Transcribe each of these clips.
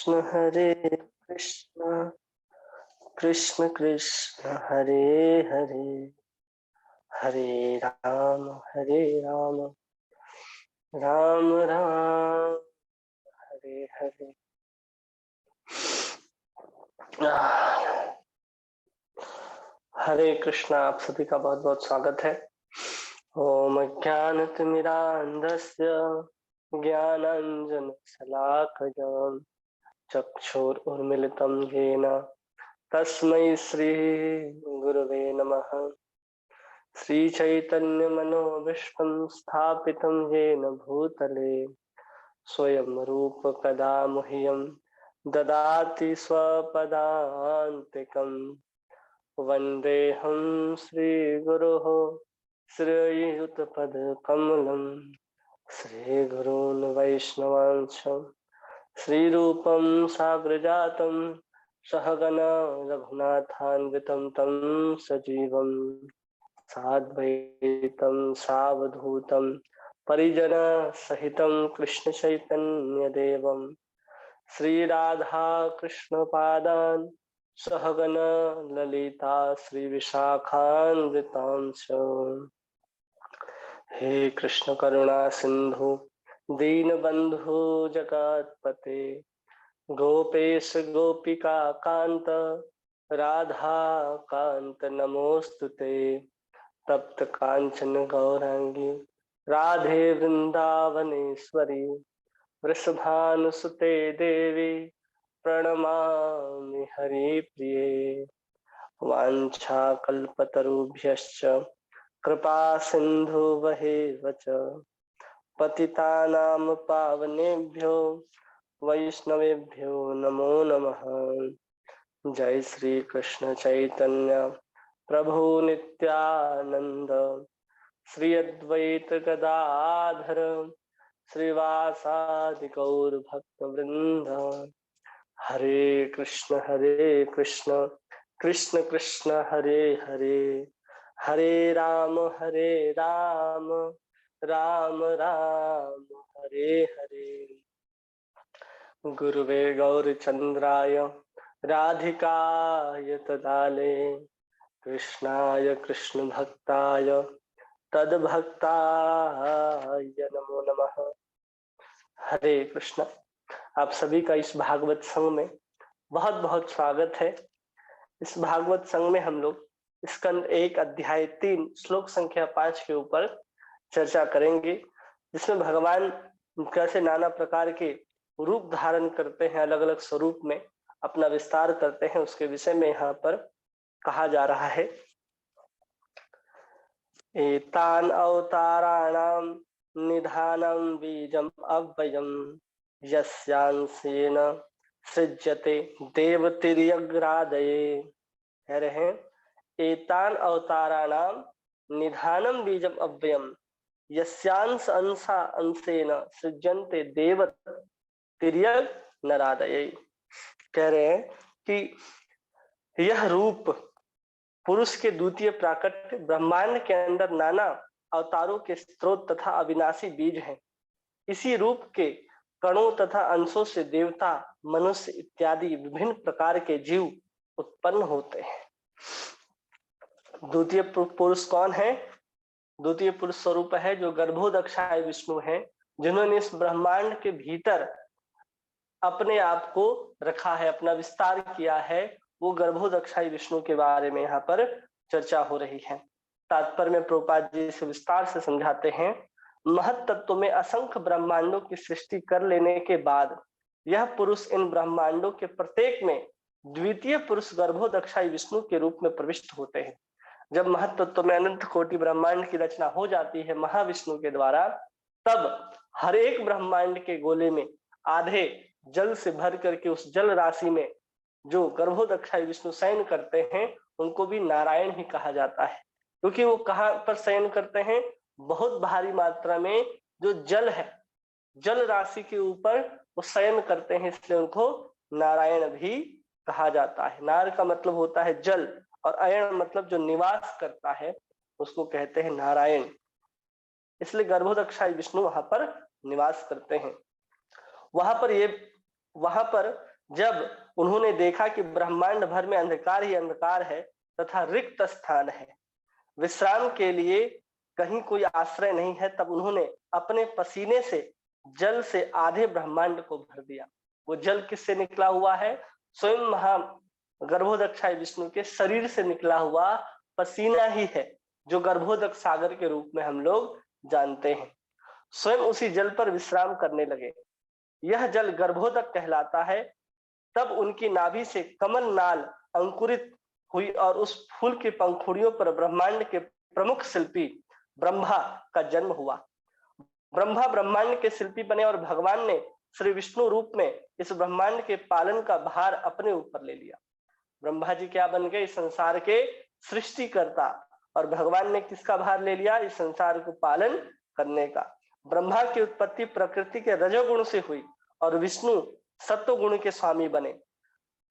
कृष्ण हरे कृष्ण कृष्ण कृष्ण हरे हरे हरे राम राम राम हरे हरे। हरे कृष्णा। आप सभी का बहुत बहुत स्वागत है। ओम ज्ञानतिमिरान्धस्य ज्ञानाञ्जनशलाकया चक्षुरुन्मीलितं येन तस्मै श्री गुरवे नमः। श्रीचैतन्यमनोभीष्टं स्थापितं येन भूतले स्वयं रूप कदा मह्यं ददाति स्वपदान्तिकम्। वन्देऽहं श्रीगुरोः श्रीयुतपदकमलं श्रीगुरून् वैष्णवांश श्रीरूपं साग्रजातं सहगणा रघुनाथान्वितं तं सजीवं साद्वैतं सावधूतं परिजनसहितं कृष्णचैतन्यदेवं श्रीराधा कृष्णपादान् सहगणा ललिता श्रीविशाखान्वितांश। हे कृष्ण करुणा सिंधु दीनबंधु जगत्पते गोपेश गोपिका कांत राधा कांत नमोस्तुते। तप्त कांचन गौरांगी राधे वृंदावनेश्वरी वृषभानुसुते देवी प्रणमामि हरिप्रिये। वाञ्छाकल्पतरुभ्यश्च कृपा सिन्धुवैव च पतितानां पावनेभ्यो वैष्णवेभ्यो नमो नमः। जय श्री कृष्ण चैतन्य प्रभु नित्यानंद श्री अद्वैत गदाधर श्रीवासादि गौर भक्त वृंद। हरे कृष्ण कृष्ण कृष्ण हरे हरे हरे राम राम राम हरे हरे। गुरुवे गौरचंद्राय राधिकाय तदाले कृष्णाय कृष्ण भक्ताय तद्भक्ताय नमो नमः। हरे कृष्ण। आप सभी का इस भागवत संघ में बहुत बहुत स्वागत है। इस भागवत संघ में हम लोग स्कंद 1 अध्याय 3 श्लोक संख्या 5 के ऊपर चर्चा करेंगे, जिसमें भगवान कैसे नाना प्रकार के रूप धारण करते हैं, अलग अलग स्वरूप में अपना विस्तार करते हैं, उसके विषय में यहाँ पर कहा जा रहा है। एतान अवताराणां निधानं बीजम अव्ययम यस्यांसेन सृज्यते देवतिर्यग्रादये। कह रहे हैं एतान अवताराणां निधानं बीजम अव्ययम यस्यांश अंशा अंशेन सृज्यन्ते देवतिर्यग्रादये। कह रहे हैं कि यह रूप पुरुष के द्वितीय प्राकट्य ब्रह्मांड के अंदर नाना अवतारों के स्रोत तथा अविनाशी बीज हैं। इसी रूप के कणों तथा अंशों से देवता, मनुष्य इत्यादि विभिन्न प्रकार के जीव उत्पन्न होते हैं। द्वितीय पुरुष कौन है? द्वितीय पुरुष स्वरूप है जो गर्भोदक्षाय विष्णु हैं, जिन्होंने इस ब्रह्मांड के भीतर अपने आप को रखा है, अपना विस्तार किया है। वो गर्भोदक्षाई विष्णु के बारे में यहाँ पर चर्चा हो रही है। तात्पर्य में प्रभुपाद जी से विस्तार से समझाते हैं। महत तत्व में असंख्य ब्रह्मांडों की सृष्टि कर लेने के बाद यह पुरुष इन ब्रह्मांडों के प्रत्येक में द्वितीय पुरुष गर्भोदक्षाई विष्णु के रूप में प्रविष्ट होते हैं। जब महत तत्व में अनंत कोटि ब्रह्मांड की रचना हो जाती है महाविष्णु के द्वारा, तब हर एक ब्रह्मांड के गोले में आधे जल से भर करके उस जल राशि में जो गर्भोदक्षाई विष्णु शयन करते हैं, उनको भी नारायण ही कहा जाता है। क्योंकि वो कहाँ पर शयन करते हैं? बहुत भारी मात्रा में जो जल है, जल राशि के ऊपर वो शयन करते हैं, इसलिए उनको नारायण भी कहा जाता है। नार का मतलब होता है जल और अयण मतलब जो निवास करता है, उसको कहते हैं नारायण। इसलिए गर्भोदक्षाई विष्णु वहां पर निवास करते हैं। वहां पर जब उन्होंने देखा कि ब्रह्मांड भर में अंधकार ही अंधकार है तथा रिक्त स्थान है, विश्राम के लिए कहीं कोई आश्रय नहीं है, तब उन्होंने अपने पसीने से जल से आधे ब्रह्मांड को भर दिया। वो जल किससे निकला हुआ है? स्वयं महा गर्भोदक्षाय विष्णु के शरीर से निकला हुआ पसीना ही है, जो गर्भोदक सागर के रूप में हम लोग जानते हैं। स्वयं उसी जल पर विश्राम करने लगे। यह जल गर्भोदक कहलाता है। तब उनकी नाभि से कमल नाल अंकुरित हुई और उस फूल की पंखुड़ियों पर ब्रह्मांड के प्रमुख शिल्पी ब्रह्मा का जन्म हुआ। ब्रह्मा ब्रह्मांड के शिल्पी बने और भगवान ने श्री विष्णु रूप में इस ब्रह्मांड के पालन का भार अपने ऊपर ले लिया। ब्रह्मा जी क्या बन गए? इस संसार के सृष्टिकर्ता। और भगवान ने किसका भार ले लिया? इस संसार को पालन करने का। ब्रह्मा की उत्पत्ति प्रकृति के रजोगुण से हुई और विष्णु सत्व गुण के स्वामी बने।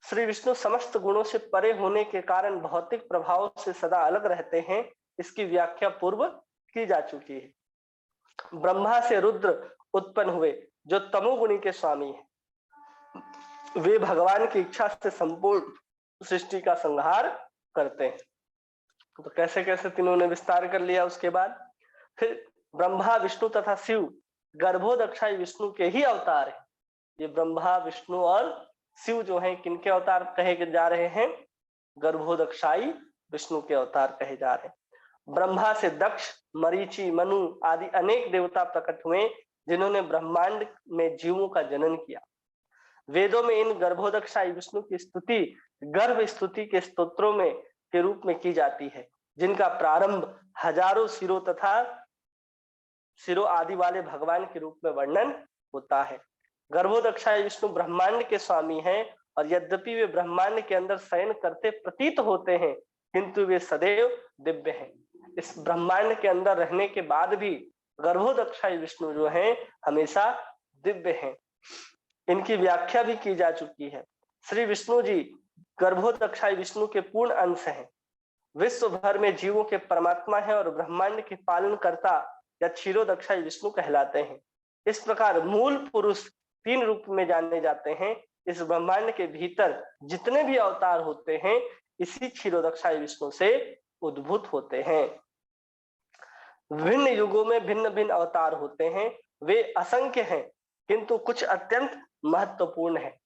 श्री विष्णु समस्त गुणों से परे होने के कारण भौतिक प्रभाव से सदा अलग रहते हैं। इसकी व्याख्या पूर्व की जा चुकी है। ब्रह्मा से रुद्र उत्पन्न हुए जो तमोगुणी के स्वामी हैं। वे भगवान की इच्छा से संपूर्ण सृष्टि का संहार करते हैं। तो कैसे कैसे तीनों ने विस्तार कर लिया। उसके बाद फिर ब्रह्मा विष्णु तथा शिव गर्भोदक्षाय विष्णु के ही अवतार है। ये ब्रह्मा विष्णु और शिव जो हैं किनके अवतार कहे जा रहे हैं? गर्भोदक्षाई विष्णु के अवतार कहे जा रहे हैं। ब्रह्मा से दक्ष, मरीचि, मनु आदि अनेक देवता प्रकट हुए जिन्होंने ब्रह्मांड में जीवों का जनन किया। वेदों में इन गर्भोदक्षाई विष्णु की स्तुति गर्भ स्तुति के स्तोत्रों में के रूप में की जाती है, जिनका प्रारंभ हजारों सिरों तथा सिरों आदि वाले भगवान के रूप में वर्णन होता है। गर्भोदक्षाय विष्णु ब्रह्मांड के स्वामी हैं और यद्यपि वे ब्रह्मांड के अंदर शयन करते प्रतीत होते हैं, किंतु वे सदैव दिव्य हैं। इस ब्रह्मांड के अंदर रहने के बाद भी गर्भोदक्षाय विष्णु जो हैं हमेशा दिव्य हैं। इनकी व्याख्या भी की जा चुकी है। श्री विष्णु जी गर्भोदक्षाय विष्णु के पूर्ण अंश हैं। विश्व भर में जीवों के परमात्मा है और ब्रह्मांड के पालन करता या क्षीरोदक्षाय विष्णु कहलाते हैं। इस प्रकार मूल पुरुष 3 रूप में जाने जाते हैं। इस ब्रह्मांड के भीतर जितने भी अवतार होते हैं इसी क्षीरोदक्षाय विष्णु से उद्भूत होते हैं। विभिन्न युगों में भिन्न भिन्न अवतार होते हैं। वे असंख्य हैं किंतु कुछ अत्यंत महत्वपूर्ण है।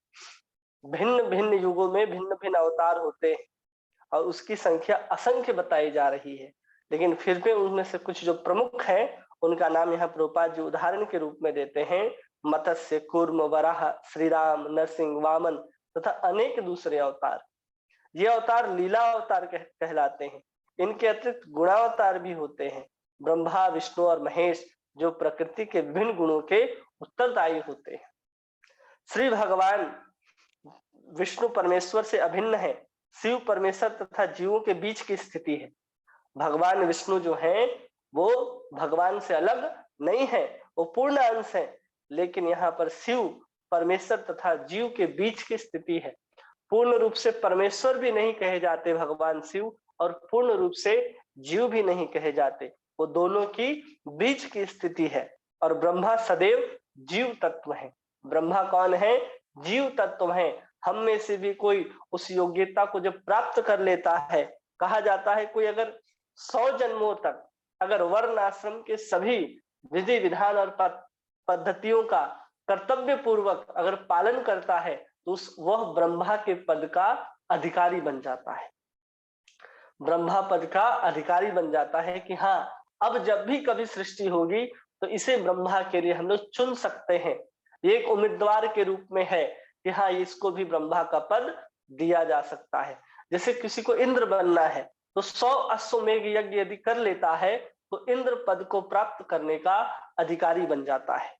भिन्न भिन्न युगों में भिन्न भिन्न अवतार होते हैं और उसकी संख्या असंख्य बताई जा रही है, लेकिन फिर भी उनमें से कुछ जो प्रमुख हैं उनका नाम यहाँ प्रभुपाद जी उदाहरण के रूप में देते हैं। मत्स्य, कूर्म, वराह, श्री राम, नरसिंह, वामन तथा अनेक दूसरे अवतार। ये अवतार लीला अवतार कहलाते हैं। इनके अतिरिक्त गुणावतार भी होते हैं। ब्रह्मा, विष्णु और महेश जो प्रकृति के विभिन्न गुणों के उत्तरदायी होते हैं। श्री भगवान विष्णु परमेश्वर से अभिन्न है। शिव परमेश्वर तथा जीवों के बीच की स्थिति है। भगवान विष्णु जो हैं वो भगवान से अलग नहीं है, वो पूर्ण अंश है, लेकिन यहाँ पर शिव परमेश्वर तथा जीव के बीच की स्थिति है। पूर्ण रूप से परमेश्वर भी नहीं कहे जाते भगवान शिव और पूर्ण रूप से जीव भी नहीं कहे जाते, वो दोनों की बीच की स्थिति है। और ब्रह्मा सदैव जीव तत्व है। ब्रह्मा कौन है? जीव तत्व है। हम में से भी कोई उस योग्यता को जब प्राप्त कर लेता है, कहा जाता है कोई अगर 100 जन्मों तक अगर वर्ण आश्रम के सभी विधि विधान और पद्धतियों का कर्तव्य पूर्वक अगर पालन करता है तो वह ब्रह्मा के पद का अधिकारी बन जाता है। ब्रह्मा पद का अधिकारी बन जाता है कि हाँ, अब जब भी कभी सृष्टि होगी तो इसे ब्रह्मा के लिए हम लोग चुन सकते हैं। ये एक उम्मीदवार के रूप में है कि हाँ, इसको भी ब्रह्मा का पद दिया जा सकता है। जैसे किसी को इंद्र बनना है तो 100 अश्वमेघ यज्ञ यदि कर लेता है तो इंद्र पद को प्राप्त करने का अधिकारी बन जाता है।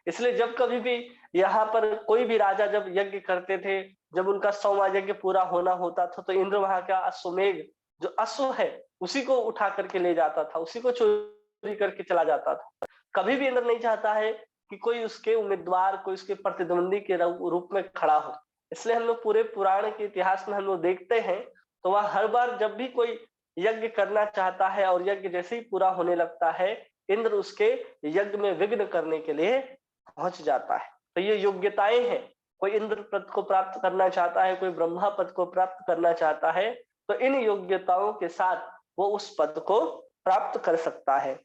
इसलिए जब कभी भी यहाँ पर कोई भी राजा जब यज्ञ करते थे, जब उनका 100वां यज्ञ पूरा होना होता था तो इंद्र वहां का अश्वमेघ जो अश्व है उसी को उठा करके ले जाता था, उसी को चोरी करके चला जाता था। कभी भी इंद्र नहीं चाहता है कि कोई उसके उम्मीदवार, कोई उसके प्रतिद्वंदी के रूप में खड़ा हो। इसलिए हम लोग पूरे पुराण के इतिहास में हम लोग देखते हैं तो वह हर बार जब भी कोई यज्ञ करना चाहता है और यज्ञ जैसे ही पूरा होने लगता है, इंद्र उसके यज्ञ में विघ्न करने के लिए पहुंच जाता है। तो ये योग्यताएं हैं। कोई इंद्र पद को प्राप्त करना चाहता है, कोई ब्रह्मा पद को प्राप्त करना चाहता है, तो इन योग्यताओं के साथ वो उस पद को प्राप्त कर सकता है।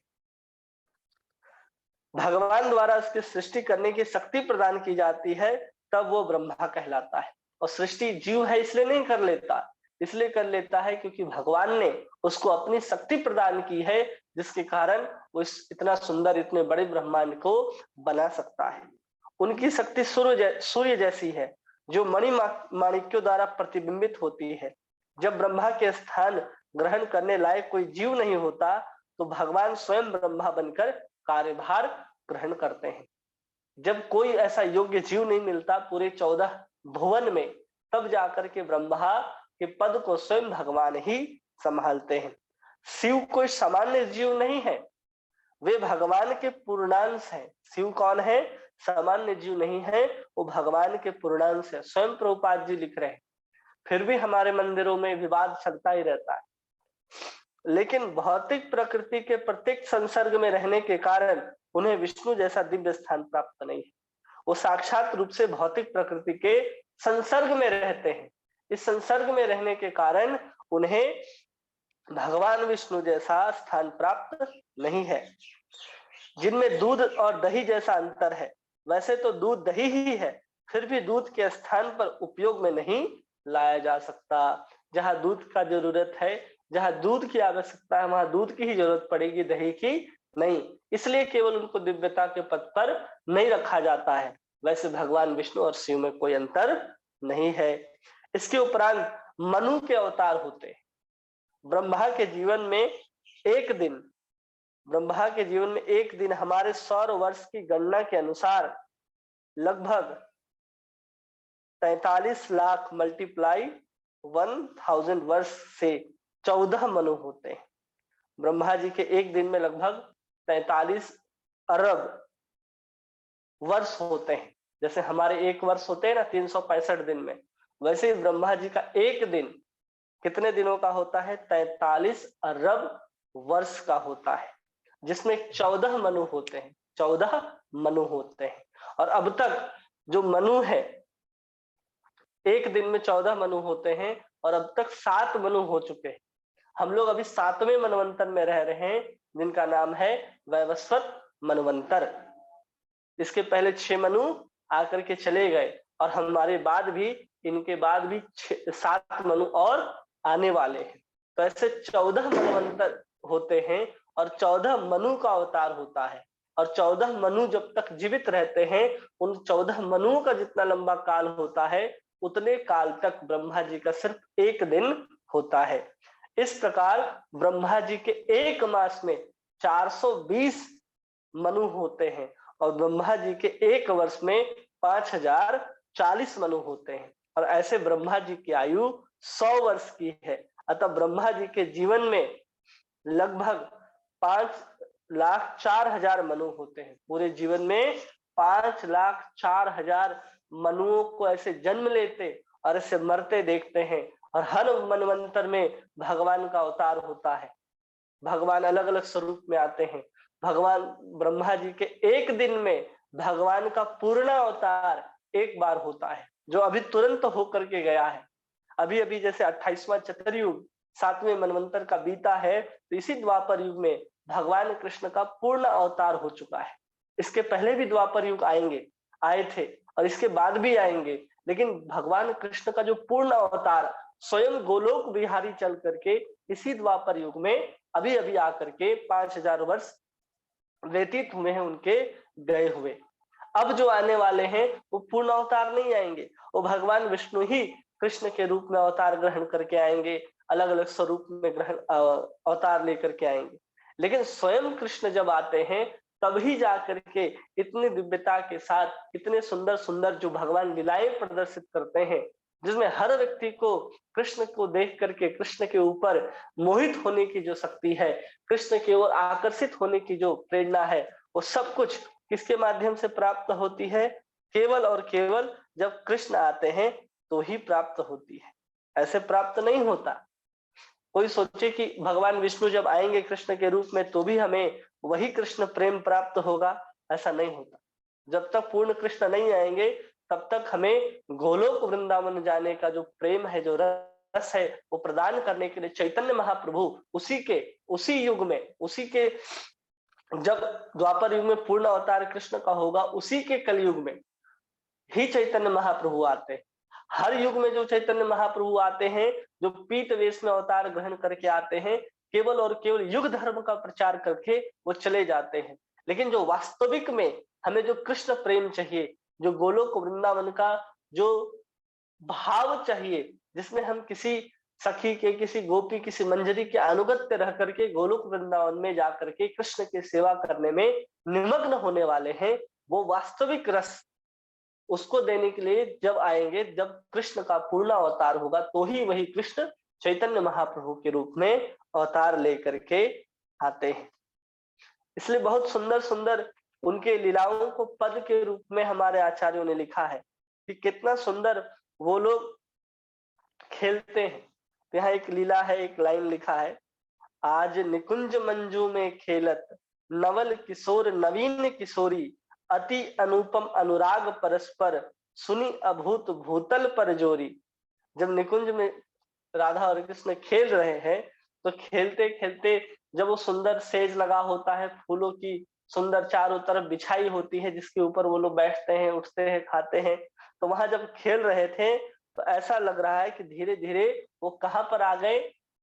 भगवान द्वारा उसकी सृष्टि करने की शक्ति प्रदान की जाती है, तब वो ब्रह्मा कहलाता है। और सृष्टि जीव है इसलिए नहीं कर लेता, इसलिए कर लेता है क्योंकि भगवान ने उसको अपनी शक्ति प्रदान की है, जिसके कारण वो इतना सुंदर, इतने बड़े ब्रह्मांड को बना सकता है। उनकी शक्ति सूर्य जैसी है, जो माणिक्यों द्वारा प्रतिबिंबित होती है। जब ब्रह्मा के स्थान ग्रहण करने लायक कोई जीव नहीं होता, तो भगवान स्वयं ब्रह्मा बनकर कार्यभार ग्रहण करते हैं। जब कोई ऐसा योग्य जीव नहीं मिलता पूरे 14 भुवन में, तब जाकर के ब्रह्मा के पद को स्वयं भगवान ही संभालते हैं। शिव कोई सामान्य जीव नहीं है, वे भगवान के पूर्णांश हैं। शिव कौन है? सामान्य जीव नहीं है, वो भगवान के पूर्णांश है। स्वयं प्रभुपाद जी लिख रहे हैं। फिर भी हमारे मंदिरों में विवाद चलता ही रहता है, लेकिन भौतिक प्रकृति के प्रत्येक संसर्ग में रहने के कारण उन्हें विष्णु जैसा दिव्य स्थान प्राप्त नहीं है। वो साक्षात रूप से भौतिक प्रकृति के संसर्ग में रहते हैं। इस संसर्ग में रहने के कारण उन्हें भगवान विष्णु जैसा स्थान प्राप्त नहीं है। जिनमें दूध और दही जैसा अंतर है, वैसे तो दूध दही ही है, फिर भी दूध के स्थान पर उपयोग में नहीं लाया जा सकता। जहां दूध का जरूरत है, जहां दूध की आवश्यकता है, वहां दूध की ही जरूरत पड़ेगी, दही की नहीं। इसलिए केवल उनको दिव्यता के पद पर नहीं रखा जाता है। वैसे भगवान विष्णु और शिव में कोई अंतर नहीं है। इसके उपरांत मनु के अवतार होते हैं। ब्रह्मा के जीवन में एक दिन हमारे सौर वर्ष की गणना के अनुसार लगभग 43 लाख मल्टीप्लाई 1000 वर्ष से 14 मनु होते हैं। ब्रह्मा जी के एक दिन में लगभग 43 अरब वर्ष होते हैं। जैसे हमारे एक वर्ष होते हैं ना 365 दिन में, वैसे ही ब्रह्मा जी का एक दिन कितने दिनों का होता है? 43 अरब वर्ष का होता है, जिसमें 14 मनु होते हैं। 14 मनु होते हैं। और अब तक जो मनु है, एक दिन में 14 मनु होते हैं, और अब तक 7 मनु हो चुके हैं। हम लोग अभी 7वें मनवंतर में रह रहे हैं, जिनका नाम है वैवस्वत मनवंतर। इसके पहले 6 मनु आकर के चले गए, और हमारे बाद भी, इनके बाद भी 7 मनु और आने वाले हैं। तो ऐसे 14 मनवंतर होते हैं, और 14 मनु का अवतार होता है। और 14 मनु जब तक जीवित रहते हैं, उन 14 मनुओं का जितना लंबा काल होता है, उतने काल तक ब्रह्मा जी का सिर्फ एक दिन होता है। इस प्रकार ब्रह्मा जी के एक मास में 420 मनु होते हैं, और ब्रह्मा जी के एक वर्ष में 5040 मनु होते हैं। और ऐसे ब्रह्मा जी की आयु 100 वर्ष की है। अतः ब्रह्मा जी के जीवन में लगभग 5,04,000 मनु होते हैं। पूरे जीवन में 5,04,000 मनुओं को ऐसे जन्म लेते और ऐसे मरते देखते हैं। और हर मनवंतर में भगवान का अवतार होता है। भगवान अलग अलग स्वरूप में आते हैं। भगवान ब्रह्मा जी के एक दिन में भगवान का पूर्ण अवतार एक बार होता है, जो अभी तुरंत होकर के गया है। अभी अभी जैसे 28वां चतुर्युग 7वें मनवंतर का बीता है, तो इसी द्वापर युग में भगवान कृष्ण का पूर्ण अवतार हो चुका है। इसके पहले भी द्वापर युग आए थे, और इसके बाद भी आएंगे, लेकिन भगवान कृष्ण का जो पूर्ण अवतार स्वयं गोलोक बिहारी चल करके इसी द्वापर युग में अभी अभी आकर के 5000 वर्ष व्यतीत हुए हैं उनके गए हुए। अब जो आने वाले हैं वो पूर्ण अवतार नहीं आएंगे, वो भगवान विष्णु ही कृष्ण के रूप में अवतार ग्रहण करके आएंगे, अलग अलग स्वरूप में अवतार लेकर के आएंगे। लेकिन स्वयं कृष्ण जब आते हैं, तभी जाकर के इतनी दिव्यता के साथ, इतने सुंदर सुंदर जो भगवान लीलाएं प्रदर्शित करते हैं, जिसमें हर व्यक्ति को कृष्ण को देख करके कृष्ण के ऊपर मोहित होने की जो शक्ति है, कृष्ण की ओर आकर्षित होने की जो प्रेरणा है, वो सब कुछ किसके माध्यम से प्राप्त होती है? केवल और केवल जब कृष्ण आते हैं तो ही प्राप्त होती है, ऐसे प्राप्त नहीं होता। कोई सोचे कि भगवान विष्णु जब आएंगे कृष्ण के रूप में तो भी हमें वही कृष्ण प्रेम प्राप्त होगा, ऐसा नहीं होता। जब तक पूर्ण कृष्ण नहीं आएंगे तब तक हमें गोलोक वृंदावन जाने का जो प्रेम है, जो रस है, वो प्रदान करने के लिए चैतन्य महाप्रभु उसी युग में, उसी के, जब द्वापर युग में पूर्ण अवतार कृष्ण का होगा, उसी के कलयुग में ही चैतन्य महाप्रभु आते हैं। हर युग में जो चैतन्य महाप्रभु आते हैं, जो पीत वेश में अवतार ग्रहण करके आते हैं, केवल और केवल युग धर्म का प्रचार करके वो चले जाते हैं। लेकिन जो वास्तविक में हमें जो कृष्ण प्रेम चाहिए, जो गोलोक वृंदावन का जो भाव चाहिए, जिसमें हम किसी सखी के, किसी गोपी, किसी मंजरी के अनुगत्य रह करके गोलोक वृंदावन में जाकर के कृष्ण की सेवा करने में निमग्न होने वाले हैं, वो वास्तविक रस उसको देने के लिए जब आएंगे, जब कृष्ण का पूर्ण अवतार होगा, तो ही वही कृष्ण चैतन्य महाप्रभु के रूप में अवतार लेकर के आते हैं। इसलिए बहुत सुंदर सुंदर उनके लीलाओं को पद के रूप में हमारे आचार्यों ने लिखा है कि कितना सुंदर वो लोग खेलते हैं। तो यहाँ एक लीला है, एक लाइन लिखा है, आज निकुंज मंजू में खेलत नवल किशोर नवीन किशोरी, अति अनुपम अनुराग परस्पर सुनी अभूत भूतल पर जोरी। जब निकुंज में राधा और कृष्ण खेल रहे हैं, तो खेलते खेलते जब वो सुंदर सेज लगा होता है, फूलों की सुंदर चारों तरफ बिछाई होती है, जिसके ऊपर वो लोग बैठते हैं, उठते हैं, खाते हैं, तो वहां जब खेल रहे थे तो ऐसा लग रहा है कि धीरे धीरे वो कहाँ पर आ गए,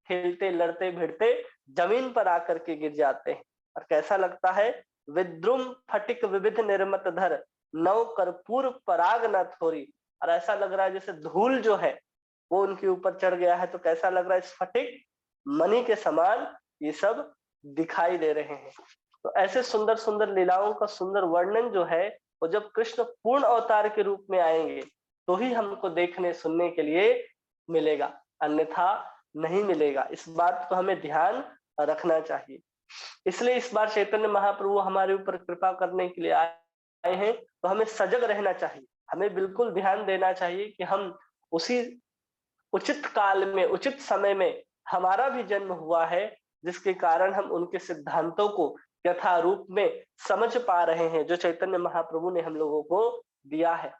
खेलते लड़ते भिड़ते जमीन पर आकर के गिर जाते हैं। और कैसा लगता है, विद्रुम फटिक विविध निर्मत धर नव कर्पूर पराग न थोरी। और ऐसा लग रहा है जैसे धूल जो है वो उनके ऊपर चढ़ गया है, तो कैसा लग रहा है, स्फटिक मणि के समान ये सब दिखाई दे रहे हैं। तो ऐसे सुंदर सुंदर लीलाओं का सुंदर वर्णन जो है, वो जब कृष्ण पूर्ण अवतार के रूप में आएंगे तो ही हमको देखने सुनने के लिए मिलेगा, अन्यथा नहीं मिलेगा। इस बात को हमें ध्यान रखना चाहिए। इसलिए इस बार चैतन्य महाप्रभु हमारे ऊपर कृपा करने के लिए आए हैं, तो हमें सजग रहना चाहिए, हमें बिल्कुल ध्यान देना चाहिए कि हम उसी उचित काल में, उचित समय में हमारा भी जन्म हुआ है, जिसके कारण हम उनके सिद्धांतों को यथारूप में समझ पा रहे हैं, जो चैतन्य महाप्रभु ने हम लोगों को दिया है।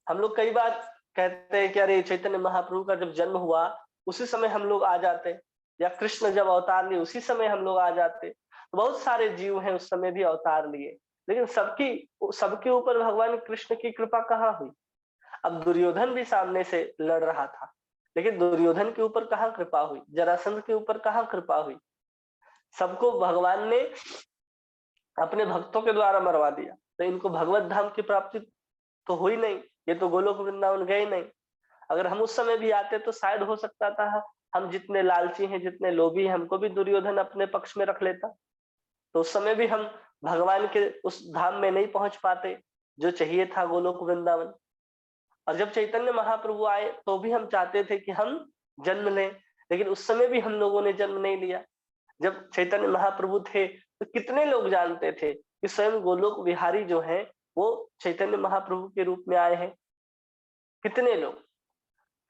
हम लोग कई बार कहते हैं कि अरे चैतन्य महाप्रभु का जब जन्म हुआ उसी समय हम लोग आ जाते, या कृष्ण जब अवतार लिए उसी समय हम लोग आ जाते। तो बहुत सारे जीव हैं उस समय भी अवतार लिए, लेकिन सबके ऊपर भगवान कृष्ण की कृपा कहाँ हुई। अब दुर्योधन भी सामने से लड़ रहा था, लेकिन दुर्योधन के ऊपर कहाँ कृपा हुई, जरासंध के ऊपर कहाँ कृपा हुई। सबको भगवान ने अपने भक्तों के द्वारा मरवा दिया, तो इनको भगवत धाम की प्राप्ति तो हुई नहीं, ये तो गोलोक वृंदावन गए नहीं। अगर हम उस समय भी आते तो शायद हो सकता था, हम जितने लालची हैं, जितने लोभी हैं, हमको भी दुर्योधन अपने पक्ष में रख लेता, तो उस समय भी हम भगवान के उस धाम में नहीं पहुंच पाते जो चाहिए था, गोलोक वृंदावन। और जब चैतन्य महाप्रभु आए तो भी हम चाहते थे कि हम जन्म लें, लेकिन उस समय भी हम लोगों ने जन्म नहीं लिया। जब चैतन्य महाप्रभु थे तो कितने लोग जानते थे कि स्वयं गोलोक विहारी जो है वो चैतन्य महाप्रभु के रूप में आए हैं। कितने लोग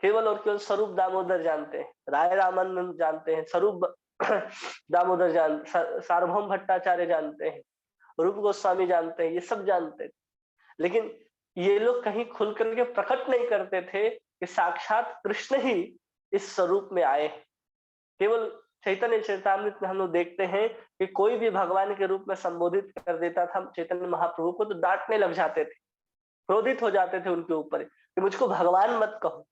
केवल और केवल स्वरूप दामोदर जानते हैं, राय रामानंद जानते हैं, स्वरूप दामोदर सार्वभौम भट्टाचार्य जानते हैं, रूप गोस्वामी जानते हैं, ये सब जानते हैं। लेकिन ये लोग कहीं खुल करके प्रकट नहीं करते थे कि साक्षात कृष्ण ही इस स्वरूप में आए हैं। केवल चैतन्य चरितामृत में हम लोग देखते हैं कि कोई भी भगवान के रूप में संबोधित कर देता था चैतन्य महाप्रभु को, तो डांटने लग जाते थे, क्रोधित हो जाते थे उनके ऊपर कि मुझको भगवान मत कहो।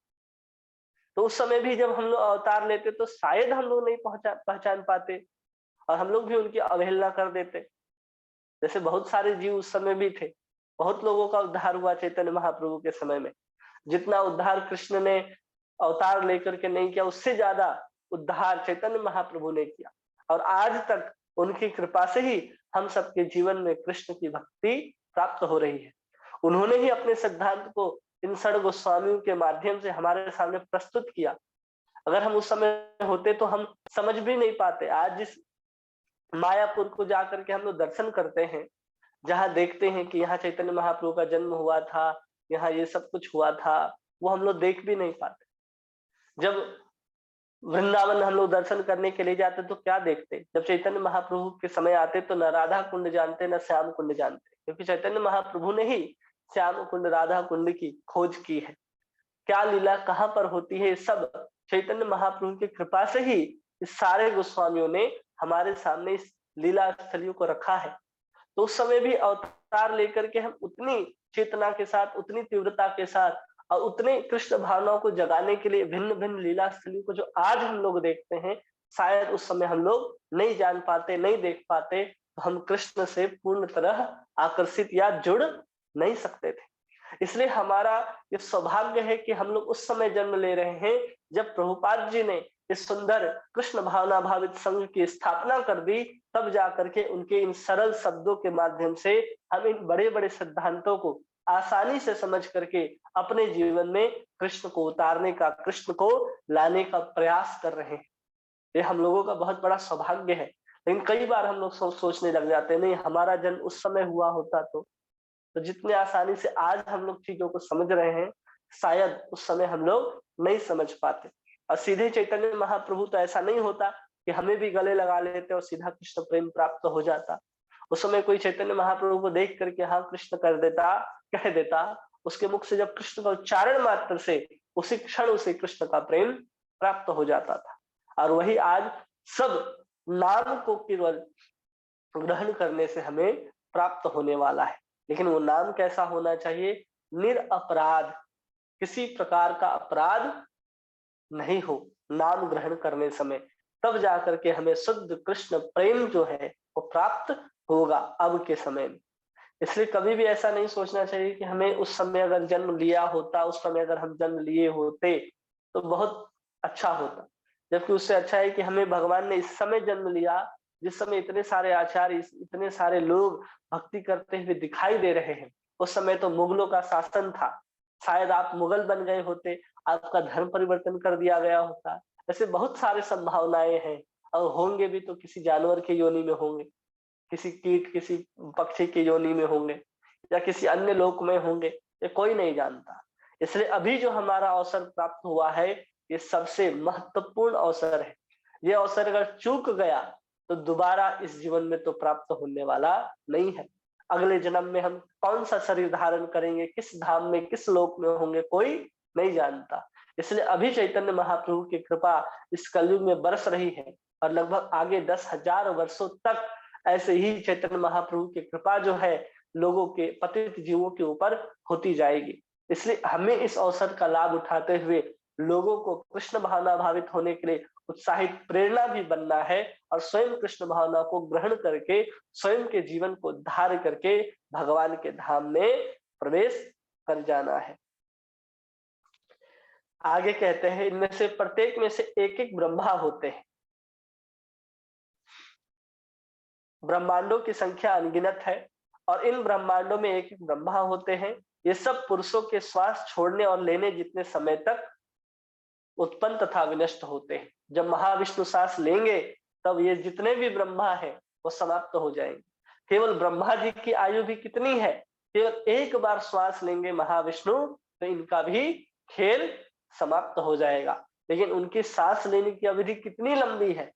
तो उस समय भी जब हम लोग अवतार लेते तो शायद हम लोग नहीं पहचान पाते, और हम लोग भी उनकी अवहेलना कर देते। जैसे बहुत सारे जीव उस समय भी थे, बहुत लोगों का उद्धार हुआ चैतन्य महाप्रभु के समय में। जितना उद्धार कृष्ण ने अवतार लेकर के नहीं किया, उससे ज्यादा उद्धार चैतन्य महाप्रभु ने किया। और आज तक उनकी कृपा से ही हम सबके जीवन में कृष्ण की भक्ति प्राप्त हो रही है। उन्होंने ही अपने सिद्धांत को इन षड गोस्वामियों के माध्यम से हमारे सामने प्रस्तुत किया। अगर हम उस समय होते तो हम समझ भी नहीं पाते। आज जिस मायापुर को जाकर के हम लोग दर्शन करते हैं, जहाँ देखते हैं कि यहाँ चैतन्य महाप्रभु का जन्म हुआ था, यहाँ ये सब कुछ हुआ था, वो हम लोग देख भी नहीं पाते। जब वृंदावन हम लोग दर्शन करने के लिए जाते तो क्या देखते, जब चैतन्य महाप्रभु के समय आते तो न राधा कुंड जानते न श्याम कुंड जानते, क्योंकि चैतन्य महाप्रभु ने ही श्याम कुंड राधा कुंड की खोज की है। क्या लीला कहाँ पर होती है, सब चैतन्य महाप्रभु की कृपा से ही इस सारे गोस्वामियों ने हमारे सामने इस लीला स्थलियों को रखा है। तो उस समय भी अवतार लेकर के हम उतनी चेतना के साथ, उतनी तीव्रता के साथ और उतने कृष्ण भावनाओं को जगाने के लिए भिन्न भिन्न लीला स्थलियों को जो आज हम लोग देखते हैं, शायद उस समय हम लोग नहीं जान पाते, नहीं देख पाते, तो हम कृष्ण से पूर्ण तरह आकर्षित या जुड़ नहीं सकते थे। इसलिए हमारा ये सौभाग्य है कि हम लोग उस समय जन्म ले रहे हैं जब प्रभुपाद जी ने इस सुंदर कृष्ण भावना भावित संघ की स्थापना कर दी। तब जाकर के उनके इन सरल शब्दों के माध्यम से हम इन बड़े बड़े सिद्धांतों को आसानी से समझ करके अपने जीवन में कृष्ण को उतारने का, कृष्ण को लाने का प्रयास कर रहे हैं। ये हम लोगों का बहुत बड़ा सौभाग्य है। लेकिन कई बार हम लोग सोचने लग जाते हैं, नहीं हमारा जन्म उस समय हुआ होता तो जितने आसानी से आज हम लोग चीजों को समझ रहे हैं, शायद उस समय हम लोग नहीं समझ पाते। और सीधे चैतन्य महाप्रभु तो ऐसा नहीं होता कि हमें भी गले लगा लेते और सीधा कृष्ण प्रेम प्राप्त हो जाता। उस समय कोई चैतन्य महाप्रभु को देख करके हाँ कृष्ण कर देता, कह देता, उसके मुख से जब कृष्ण का उच्चारण मात्र से उसी क्षण उसे कृष्ण का प्रेम प्राप्त हो जाता था। और वही आज सब नाम को केवल ग्रहण करने से हमें प्राप्त होने वाला है। लेकिन वो नाम कैसा होना चाहिए? निरअपराध, किसी प्रकार का अपराध नहीं हो नाम ग्रहण करने समय, तब जाकर के हमें शुद्ध कृष्ण प्रेम जो है वो प्राप्त होगा अब के समय में। इसलिए कभी भी ऐसा नहीं सोचना चाहिए कि हमें उस समय अगर जन्म लिया होता, उस समय अगर हम जन्म लिए होते तो बहुत अच्छा होता। जबकि उससे अच्छा है कि हमें भगवान ने इस समय जन्म लिया जिस समय इतने सारे आचार्य, इतने सारे लोग भक्ति करते हुए दिखाई दे रहे हैं। उस समय तो मुगलों का शासन था, शायद आप मुगल बन गए होते, आपका धर्म परिवर्तन कर दिया गया होता। ऐसे बहुत सारे संभावनाएं हैं, और होंगे भी तो किसी जानवर के योनि में होंगे, किसी कीट, किसी पक्षी की योनि में होंगे, या किसी अन्य लोक में होंगे, ये कोई नहीं जानता। इसलिए अभी जो हमारा अवसर प्राप्त हुआ है, ये सबसे महत्वपूर्ण अवसर है। ये अवसर अगर चूक गया तो दोबारा इस जीवन में तो प्राप्त होने वाला नहीं है। अगले जन्म में हम कौन सा शरीर धारण करेंगे, किस धाम में, किस लोक में होंगे, कोई नहीं जानता। इसलिए अभी चैतन्य महाप्रभु की कृपा इस कलयुग में बरस रही है, और लगभग आगे 10,000 वर्षों तक ऐसे ही चैतन्य महाप्रभु की कृपा जो है लोगों के, पतित जीवों के ऊपर होती जाएगी। इसलिए हमें इस अवसर का लाभ उठाते हुए लोगों को कृष्ण भावना भावित होने के लिए उत्साहित, प्रेरणा भी बनना है, और स्वयं कृष्ण भावना को ग्रहण करके स्वयं के जीवन को धार करके भगवान के धाम में प्रवेश कर जाना है। आगे कहते हैं, इनमें से प्रत्येक में से एक एक ब्रह्मा होते हैं। ब्रह्मांडों की संख्या अनगिनत है, और इन ब्रह्मांडों में एक एक ब्रह्मा होते हैं। ये सब पुरुषों के श्वास छोड़ने और लेने जितने समय तक उत्पन्न तथा विनष्ट होते हैं। जब महाविष्णु सांस लेंगे तब ये जितने भी ब्रह्मा है वो समाप्त हो जाएंगे। केवल ब्रह्मा जी की आयु भी कितनी है? केवल एक बार श्वास लेंगे महाविष्णु तो इनका भी खेल समाप्त हो जाएगा। लेकिन उनकी सांस लेने की अवधि कितनी लंबी है,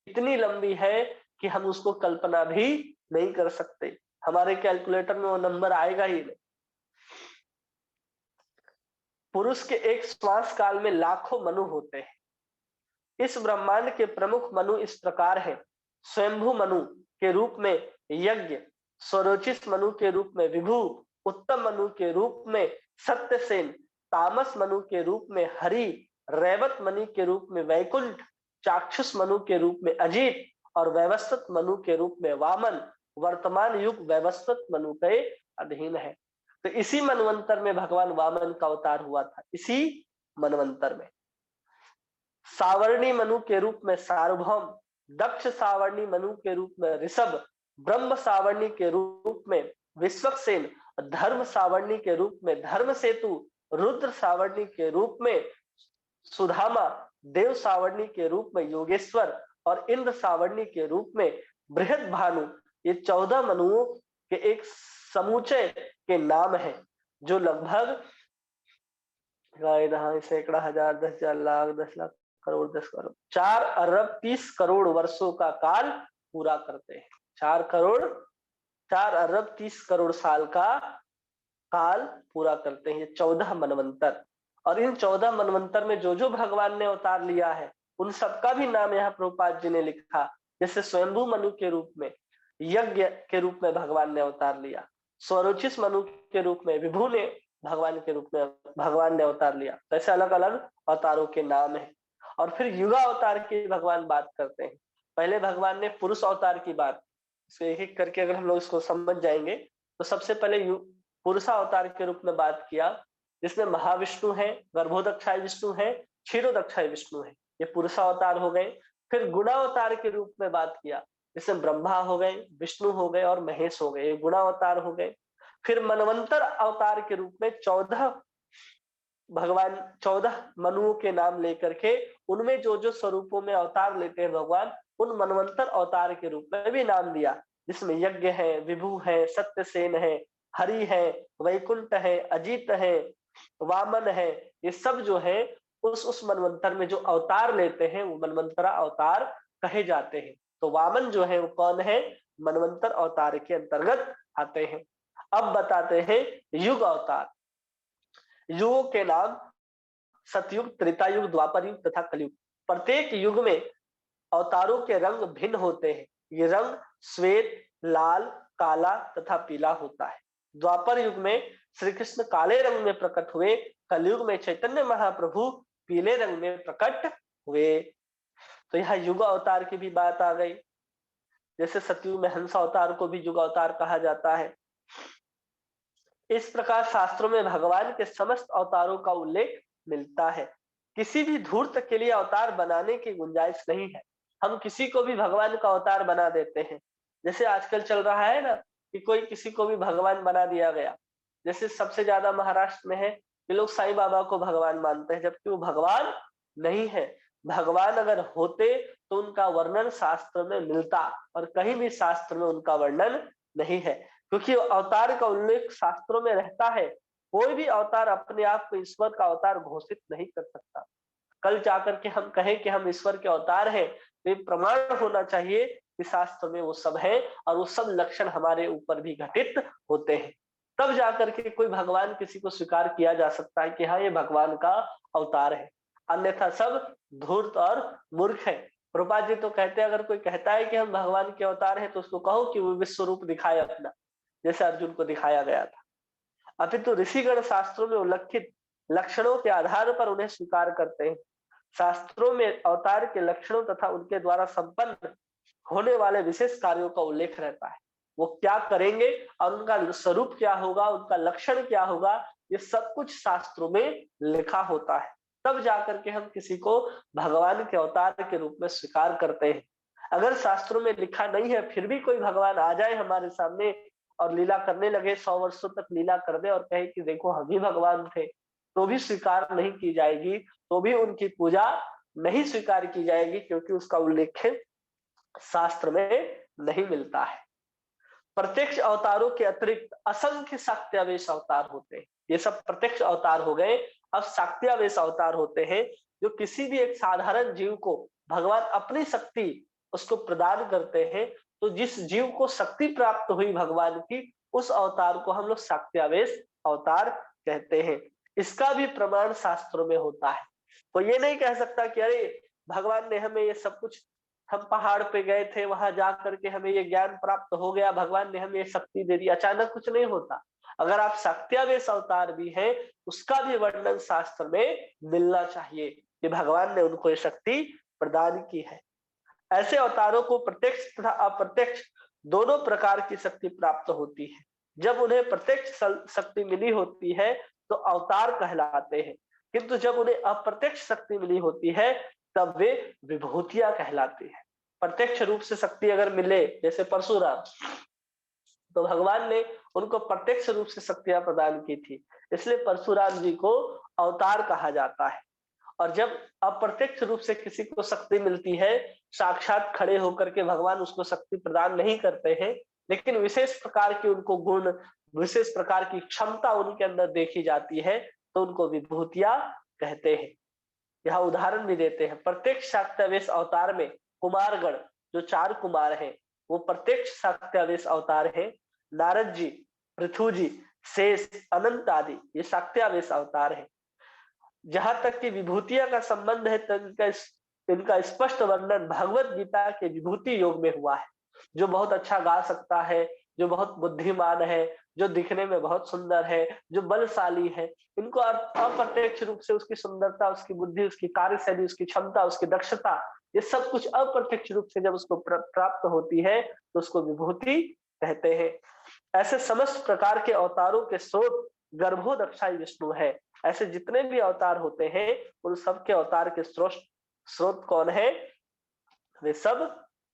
इतनी लंबी है कि हम उसको कल्पना भी नहीं कर सकते। हमारे कैलकुलेटर में वो नंबर आएगा ही नहीं। पुरुष के एक श्वास काल में लाखों मनु होते हैं। इस ब्रह्मांड के प्रमुख मनु इस प्रकार है: स्वयंभू मनु के रूप में यज्ञ, स्वरोचित मनु के रूप में विभु, उत्तम मनु के रूप में सत्यसेन, तामस मनु के रूप में हरि, रैवत मनु के रूप में वैकुंठ, चाक्षुष मनु के रूप में अजीत, और वैवस्वत मनु के रूप में वामन वर्तमान युग वैवस्वत मनु के अधीन है। तो इसी मनवंतर में भगवान वामन का अवतार हुआ था। इसी मनवंतर में सावर्णी मनु के रूप में सार्वभौम, दक्ष सावर्णी मनु के रूप में ऋषभ, ब्रह्म सावर्णी के रूप में विश्वक्सेन, धर्म सावर्णी के रूप में धर्म सेतु, रुद्र सावर्णी के रूप में सुधामा, देव सावर्णी के रूप में योगेश्वर, और इंद्र सावर्णी के रूप में बृहद भानु। ये 14 मनुओं के एक समूचे के नाम है, जो लगभग सैकड़ा, हजार, 10,000, लाख, 10 लाख, करोड़, 10 करोड़, 4 अरब 30 करोड़ वर्षों का काल पूरा करते हैं। 4 करोड़ 4 अरब 30 करोड़ साल का काल पूरा करते हैं, ये 14 मनवंतर। और इन 14 मनवंतर में जो जो भगवान ने अवतार लिया है उन सबका भी नाम यहाँ प्रभुपाद जी ने लिखा। जैसे स्वयंभू मनु के रूप में, यज्ञ के रूप में भगवान ने अवतार लिया, स्वरोचिष मनु के रूप में विभु ने भगवान के रूप में भगवान ने अवतार लिया। तो ऐसे अलग अलग अवतारों के नाम है। और फिर युगा अवतार की भगवान बात करते हैं। पहले भगवान ने पुरुष अवतार की बात, इसको एक एक करके अगर हम लोग इसको समझ जाएंगे तो सबसे पहले पुरुषा अवतार के रूप में बात किया, जिसमें महाविष्णु है, गर्भोदक्षाय विष्णु है, क्षीरोदक्षाय विष्णु है, ये पुरुषा अवतार हो गए। फिर गुणावतार के रूप में बात किया, जिसमें ब्रह्मा हो गए, विष्णु हो गए और महेश हो गए, ये गुणावतार हो गए। फिर मनवंतर अवतार के रूप में 14 भगवान, 14 मनुओं के नाम लेकर के उनमें जो जो स्वरूपों में अवतार लेते हैं भगवान, उन मनवंतर अवतार के रूप में भी नाम दिया, जिसमें यज्ञ है, विभु है, सत्यसेन है, हरि है, वैकुंठ है, अजित है, वामन है। ये सब जो है उस मनवंतर में जो अवतार लेते हैं वो मनवंतरा अवतार कहे जाते हैं। तो वामन जो है वो कौन है, मनवंतर अवतार के अंतर्गत आते हैं। अब बताते हैं युग अवतार। युगों के नाम सतयुग, त्रेता युग, द्वापर युग तथा कलयुग। प्रत्येक युग में अवतारों के रंग भिन्न होते हैं। ये रंग श्वेत, लाल, काला तथा पीला होता है। द्वापर युग में श्री कृष्ण काले रंग में प्रकट हुए, कलयुग में चैतन्य महाप्रभु पीले रंग में प्रकट हुए। तो यहाँ युग अवतार की भी बात आ गई। जैसे सतयुग में हंस अवतार को भी युग अवतार कहा जाता है। इस प्रकार शास्त्रों में भगवान के समस्त अवतारों का उल्लेख मिलता है। किसी भी धूर्त के लिए अवतार बनाने की गुंजाइश नहीं है। हम किसी को भी भगवान का अवतार बना देते हैं। जैसे आजकल चल रहा है ना कि कोई किसी को भी भगवान बना दिया गया। जैसे सबसे ज्यादा महाराष्ट्र में है कि लोग साईं बाबा को भगवान मानते हैं, जबकि वो भगवान नहीं है। भगवान अगर होते तो उनका वर्णन शास्त्र में मिलता, और कहीं भी शास्त्र में उनका वर्णन नहीं है, क्योंकि अवतार का उल्लेख शास्त्रों में रहता है। कोई भी अवतार अपने आप को ईश्वर का अवतार घोषित नहीं कर सकता। कल जाकर के हम कहें कि हम ईश्वर के अवतार हैं, तो ये प्रमाण होना चाहिए कि शास्त्र में वो सब है और वो सब लक्षण हमारे ऊपर भी घटित होते हैं। तब जाकर के कोई भगवान किसी को स्वीकार किया जा सकता है कि हाँ ये भगवान का अवतार है, अन्यथा सब धूर्त और मूर्ख है। प्रभुपाद जी तो कहते हैं अगर कोई कहता है कि हम भगवान के अवतार हैं तो उसको कहो कि वो विश्व रूप दिखाए अपना, जैसे अर्जुन को दिखाया गया था। अपितु ऋषिगण शास्त्रों में उल्लेखित लक्षणों के आधार पर उन्हें स्वीकार करते हैं। शास्त्रों में अवतार के लक्षणों तथा उनके द्वारा संपन्न होने वाले विशेष कार्यों का उल्लेख रहता है। वो क्या करेंगे और उनका स्वरूप क्या होगा, उनका लक्षण क्या होगा, ये सब कुछ शास्त्रों में लिखा होता है। तब जाकर के हम किसी को भगवान के अवतार के रूप में स्वीकार करते हैं। अगर शास्त्रों में लिखा नहीं है फिर भी कोई भगवान आ जाए हमारे सामने और लीला करने लगे, 100 वर्षों तक लीला कर दे और कहे कि देखो हम ही भगवान थे, तो भी स्वीकार नहीं की जाएगी, तो भी उनकी पूजा नहीं स्वीकार की जाएगी, क्योंकि उसका उल्लेख शास्त्र में नहीं मिलता है। प्रत्यक्ष अवतारों के अतिरिक्त असंख्य शाक्त्यावेश अवतार होते हैं। ये सब प्रत्यक्ष अवतार हो गए। अब शाक्त्यावेश अवतार होते हैं जो किसी भी एक साधारण जीव को भगवान अपनी शक्ति उसको प्रदान करते हैं। तो जिस जीव को शक्ति प्राप्त हुई भगवान की, उस अवतार को हम लोग शाक्त्यावेश अवतार कहते हैं। इसका भी प्रमाण शास्त्रों में होता है। तो ये नहीं कह सकता कि अरे भगवान ने हमें ये सब कुछ, हम पहाड़ पे गए थे वहां जा करके हमें ये ज्ञान प्राप्त हो गया, भगवान ने हमें ये शक्ति दे दी, अचानक कुछ नहीं होता। अगर आप शाक्त्यावेश अवतार भी है उसका भी वर्णन शास्त्र में मिलना चाहिए कि भगवान ने उनको ये शक्ति प्रदान की है। ऐसे अवतारों को प्रत्यक्ष तथा अप्रत्यक्ष दोनों प्रकार की शक्ति प्राप्त होती है। जब उन्हें प्रत्यक्ष शक्ति मिली होती है तो अवतार कहलाते हैं, किंतु जब उन्हें अप्रत्यक्ष शक्ति मिली होती है तब वे विभूतियां कहलाती है। प्रत्यक्ष रूप से शक्ति अगर मिले, जैसे परशुराम, तो भगवान ने उनको प्रत्यक्ष रूप से शक्तियां प्रदान की थी, इसलिए परशुराम जी को अवतार कहा जाता है। और जब अप्रत्यक्ष रूप से किसी को शक्ति मिलती है, साक्षात खड़े होकर के भगवान उसको शक्ति प्रदान नहीं करते हैं, लेकिन विशेष प्रकार की उनको गुण, विशेष प्रकार की क्षमता उनके अंदर देखी जाती है, तो उनको विभूतियां कहते हैं। यहाँ उदाहरण भी देते हैं। प्रत्यक्ष शाक्त्यावेश अवतार में कुमारगण, जो 4 कुमार हैं, वो प्रत्यक्ष शाक्त्यावेश अवतार है। नारद जी, पृथु जी, शेष, अनंत आदि, ये शाक्त्यावेश अवतार है। जहां तक कि विभूतियों का संबंध है, तो इनका स्पष्ट वर्णन भगवत गीता के विभूति योग में हुआ है। जो बहुत अच्छा गा सकता है, जो बहुत बुद्धिमान है, जो दिखने में बहुत सुंदर है, जो बलशाली है, इनको अप्रत्यक्ष रूप से उसकी सुंदरता, उसकी बुद्धि, उसकी कार्यशैली, उसकी क्षमता, उसकी दक्षता, ये सब कुछ अप्रत्यक्ष रूप से जब उसको प्राप्त होती है तो उसको विभूति कहते हैं। ऐसे समस्त प्रकार के अवतारों के स्रोत गर्भोदक्षाई विष्णु है। ऐसे जितने भी अवतार होते हैं उन सब के अवतार के स्रोत कौन है? वे सब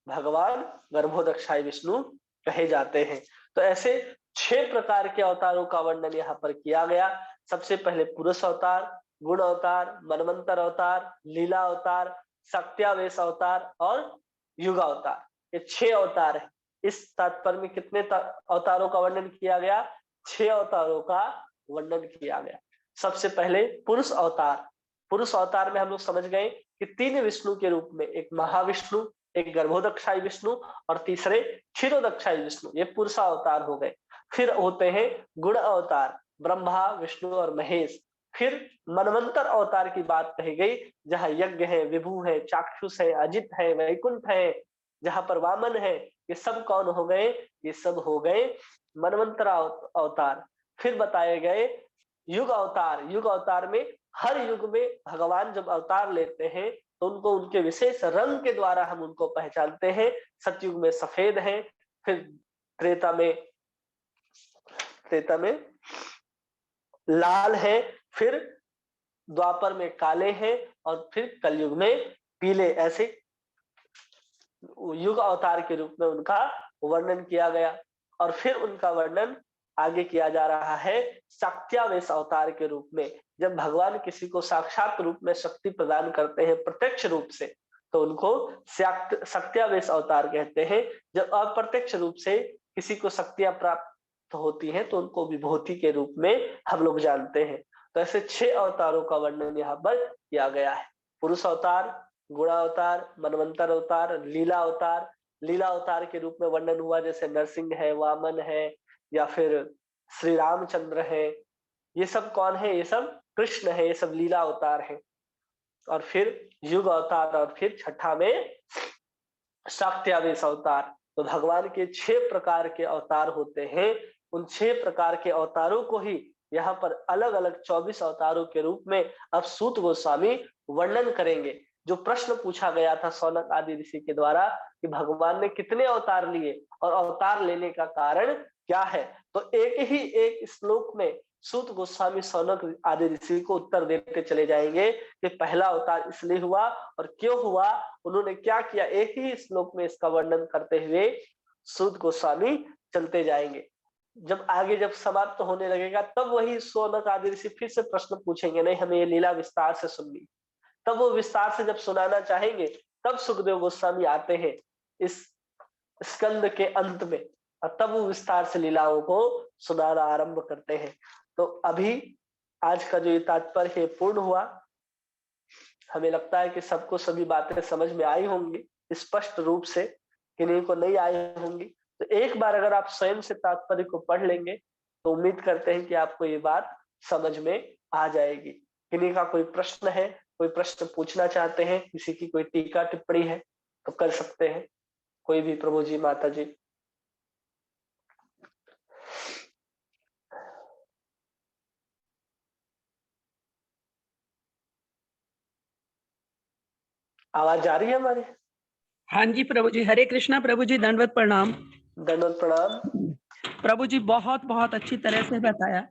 भगवान गर्भोदक्षाई विष्णु कहे जाते हैं। तो ऐसे 6 प्रकार के अवतारों का वर्णन यहाँ पर किया गया। सबसे पहले पुरुष अवतार, गुण अवतार, मनवंतर अवतार, लीला अवतार, शक्त्यावेश अवतार और युग अवतार, ये 6 अवतार है। इस तात्पर्य में कितने अवतारों का वर्णन किया गया? 6 अवतारों का वर्णन किया गया। सबसे पहले पुरुष अवतार। पुरुष अवतार में हम लोग समझ गए कि 3 विष्णु के रूप में, एक महाविष्णु, एक गर्भोदक्षाई विष्णु और तीसरे क्षीरोदक्षाई विष्णु, ये पुरुष अवतार हो गए। फिर होते हैं गुण अवतार, ब्रह्मा, विष्णु और महेश। फिर मनवंतर अवतार की बात कही गई, जहां यज्ञ है, विभु है, चाक्षुष है, अजित है, वैकुंठ है, जहां पर वामन है। ये सब कौन हो गए? ये सब हो गए मनवंतर अवतार। फिर बताए गए युग अवतार। युग अवतार में हर युग में भगवान जब अवतार लेते हैं तो उनको उनके विशेष रंग के द्वारा हम उनको पहचानते हैं। सतयुग में सफेद है, फिर त्रेता में लाल है, फिर द्वापर में काले हैं और फिर कलयुग में पीले। ऐसे युग अवतार के रूप में उनका वर्णन किया गया। और फिर उनका वर्णन आगे किया जा रहा है शक्त्यावेश अवतार के रूप में। जब भगवान किसी को साक्षात रूप में शक्ति प्रदान करते हैं प्रत्यक्ष रूप से, तो उनको शक्त्यावेश अवतार कहते हैं। जब अप्रत्यक्ष रूप से किसी को शक्तियां प्राप्त होती हैं तो उनको विभूति के रूप में हम लोग जानते हैं। तो ऐसे 6 अवतारों का वर्णन यहाँ पर किया गया है। पुरुष अवतार, गुणावतार, मनवंतर अवतार, लीला अवतार। लीला अवतार के रूप में वर्णन हुआ जैसे नरसिंह है, वामन है, या फिर श्री रामचंद्र है। ये सब कौन है? ये सब कृष्ण है, ये सब लीला अवतार है। और फिर युग अवतार और फिर छठा में शाक्त्यावेश अवतार। तो भगवान के 6 प्रकार के अवतार होते हैं। उन 6 प्रकार के अवतारों को ही यहाँ पर अलग अलग 24 अवतारों के रूप में अब सूत गोस्वामी वर्णन करेंगे। जो प्रश्न पूछा गया था सौनक आदि ऋषि के द्वारा कि भगवान ने कितने अवतार लिए और अवतार लेने का कारण क्या है, तो एक श्लोक में सूत गोस्वामी सौनक आदि ऋषि को उत्तर देते चले जाएंगे कि पहला अवतार इसलिए हुआ और क्यों हुआ, उन्होंने क्या किया। एक ही श्लोक में इसका वर्णन करते हुए सूत गोस्वामी चलते जाएंगे। जब आगे जब समाप्त होने लगेगा तब वही सौनक आदि ऋषि फिर से प्रश्न पूछेंगे, नहीं हमें ये लीला विस्तार से सुननी। तब वो विस्तार से जब सुनाना चाहेंगे तब सुखदेव गोस्वामी आते हैं इस स्कंद के अंत में, और तब वो विस्तार से लीलाओं को सुनाना आरंभ करते हैं। तो अभी आज का जो ये तात्पर्य है पूर्ण हुआ। हमें लगता है कि सबको सभी बातें समझ में आई होंगी स्पष्ट रूप से, किन्हीं को नहीं आई होंगी। तो एक बार अगर आप स्वयं से तात्पर्य को पढ़ लेंगे तो उम्मीद करते हैं कि आपको ये बात समझ में आ जाएगी। किन्हीं का कोई प्रश्न है, कोई प्रश्न पूछना चाहते हैं, किसी की कोई टीका टिप्पणी है तो कर सकते हैं। कोई भी प्रभु जी, माता जी। आवाज जा रही है हमारी? हाँ जी प्रभु जी, हरे कृष्णा प्रभु जी, दंडवत प्रणाम। दंडवत प्रणाम प्रभु जी, बहुत बहुत अच्छी तरह से बताया।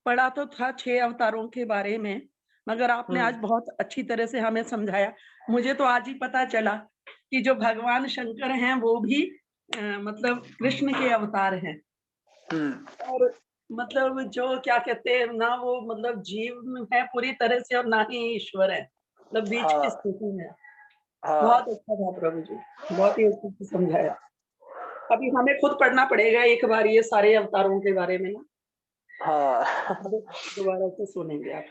पढ़ा तो था 6 अवतारों के बारे में, मगर आपने आज बहुत अच्छी तरह से हमें समझाया। मुझे तो आज ही पता चला कि जो भगवान शंकर हैं वो भी मतलब कृष्ण के अवतार हैं। और मतलब जो क्या कहते हैं ना, वो मतलब जीव है पूरी तरह से और ना ही ईश्वर है, मतलब बीच की स्थिति में। बहुत अच्छा था प्रभु जी, बहुत ही अच्छे से समझाया। अभी हमें खुद पढ़ना पड़ेगा एक बार ये सारे अवतारों के बारे में ना। हाँ दोबारा से सुनेंगे आप।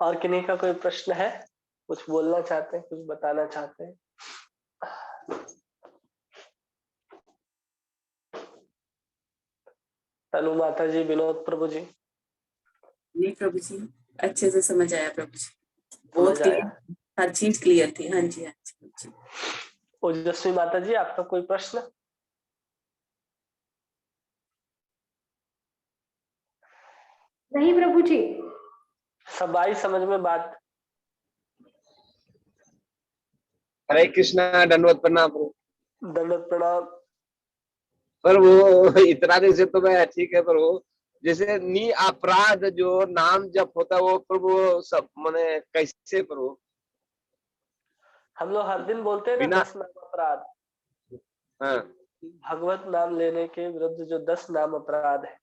और किन्हीं का कोई प्रश्न है, कुछ बोलना चाहते हैं, कुछ बताना चाहते हैं? हेलो माता जी, विनोद प्रभु जी। नहीं प्रभु जी, अच्छे से समझ आया प्रभु जी, बहुत समझ आया। क्लियर, हर चीज क्लियर थी। हाँ जी, हाँ जी। ओजस्वी माता जी, आपका कोई प्रश्न? नहीं प्रभु जी। सब आई समझ में बात? हरे कृष्णा, दंडवत प्रणाम प्रभु। दंडवत प्रणाम। पर वो इतना दिन से तो मैं ठीक है, पर वो जैसे नी अपराध जो नाम जप होता है वो प्रभु सब माने कैसे प्रभु? हम लोग हर दिन बोलते हैं ना बिना 10 नाम अपराध। हाँ भगवत नाम लेने के विरुद्ध जो 10 नाम अपराध है,